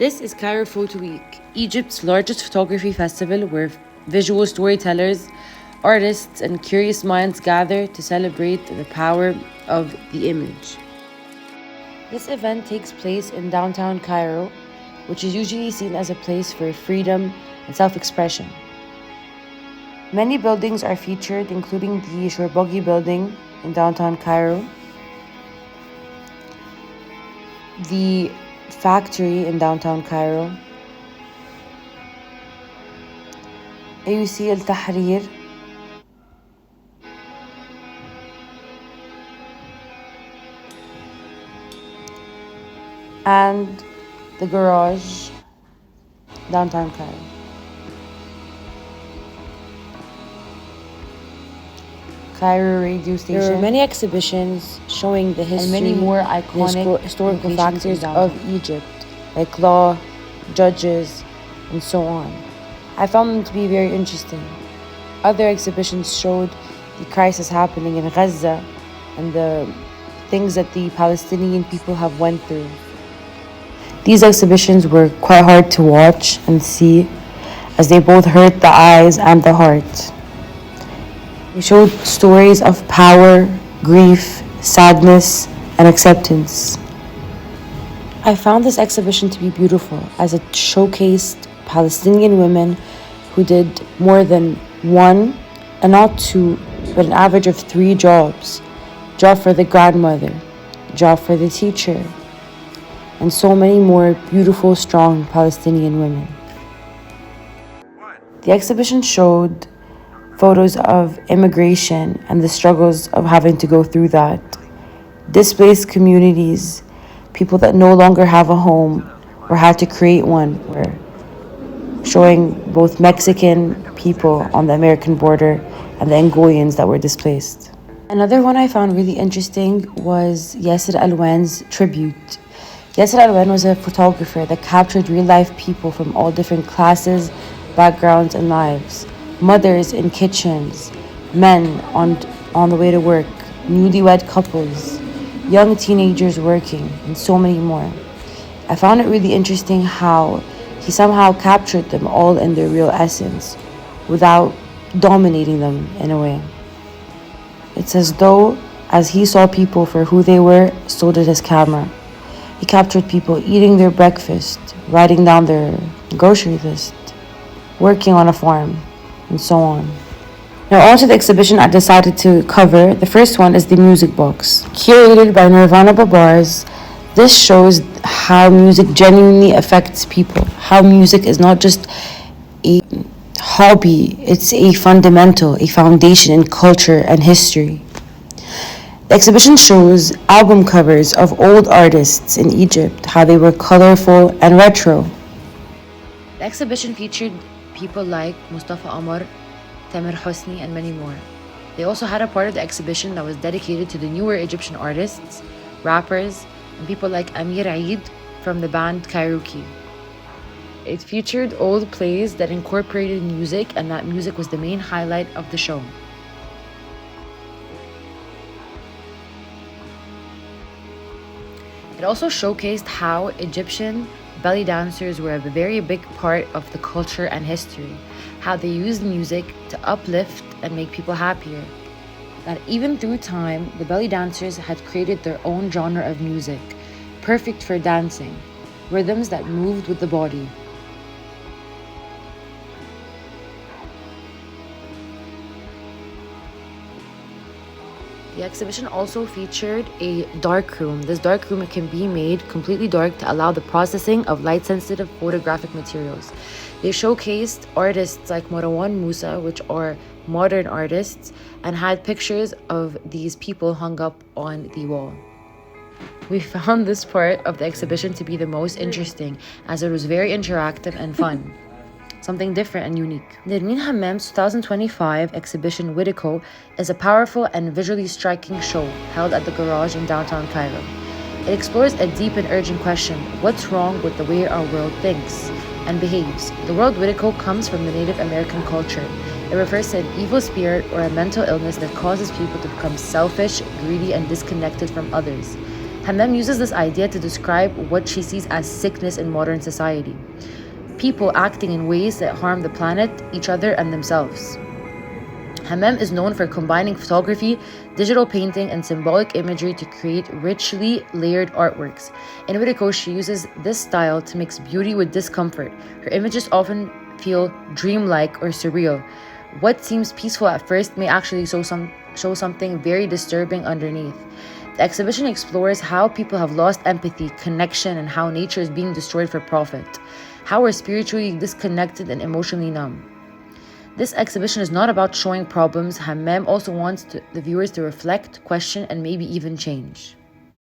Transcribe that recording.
This is Cairo Photo Week, Egypt's largest photography festival where visual storytellers, artists, and curious minds gather to celebrate the power of the image. This event takes place in downtown Cairo, which is usually seen as a place for freedom and self expression. Many buildings are featured, including the Shorbogi building in downtown Cairo, the factory in downtown Cairo, AUC El Tahrir, and the garage, downtown Cairo. Cairo radio station. There are many exhibitions showing the history and many more iconic historical factors of Egypt, like law, judges, and so on. I found them to be very interesting. Other exhibitions showed the crisis happening in Gaza and the things that the Palestinian people have went through. These exhibitions were quite hard to watch and see, as they both hurt the eyes and the heart. They showed stories of power, grief, sadness, and acceptance. I found this exhibition to be beautiful as it showcased Palestinian women who did more than one, and not two, but an average of 3 jobs. Job for the grandmother, job for the teacher, and so many more beautiful, strong Palestinian women. The exhibition showed photos of immigration and the struggles of having to go through that. Displaced communities, people that no longer have a home or had to create one, were showing both Mexican people on the American border and the Angolan that were displaced. Another one I found really interesting was Yasser Alwan's tribute. Yasser Alwan was a photographer that captured real-life people from all different classes, backgrounds, and lives. Mothers in kitchens, men on the way to work, newlywed couples, young teenagers working, and so many more. I found it really interesting how he somehow captured them all in their real essence without dominating them in a way. It's as though, as he saw people for who they were, so did his camera. He captured people eating their breakfast, writing down their grocery list, working on a farm, and so on. Now, on to the exhibition I decided to cover. The first one is the music box. Curated by Nirvana Babars, this shows how music genuinely affects people, how music is not just a hobby, it's a fundamental, a foundation in culture and history. The exhibition shows album covers of old artists in Egypt, how they were colorful and retro. The exhibition featured people like Mustafa Amar, Tamer Hosni, and many more. They also had a part of the exhibition that was dedicated to the newer Egyptian artists, rappers, and people like Amir Eid from the band Kairouki. It featured old plays that incorporated music, and that music was the main highlight of the show. It also showcased how Egyptian belly dancers were a very big part of the culture and history, how they used music to uplift and make people happier. That even through time, the belly dancers had created their own genre of music, perfect for dancing, rhythms that moved with the body. The exhibition also featured a dark room. This dark room can be made completely dark to allow the processing of light-sensitive photographic materials. They showcased artists like Marwan Musa, which are modern artists, and had pictures of these people hung up on the wall. We found this part of the exhibition to be the most interesting, as it was very interactive and fun. Something different and unique. Nermeen Hammam's 2025 exhibition Widico is a powerful and visually striking show held at the Garage in downtown Cairo. It explores a deep and urgent question: what's wrong with the way our world thinks and behaves? The word Widico comes from the Native American culture. It refers to an evil spirit or a mental illness that causes people to become selfish, greedy, and disconnected from others. Hammam uses this idea to describe what she sees as sickness in modern society. People acting in ways that harm the planet, each other, and themselves. Hammam is known for combining photography, digital painting, and symbolic imagery to create richly layered artworks. In Widiko, she uses this style to mix beauty with discomfort. Her images often feel dreamlike or surreal. What seems peaceful at first may actually show something very disturbing underneath. The exhibition explores how people have lost empathy, connection, and how nature is being destroyed for profit. How we're spiritually disconnected and emotionally numb. This exhibition is not about showing problems. Hammam also wants the viewers to reflect, question, and maybe even change.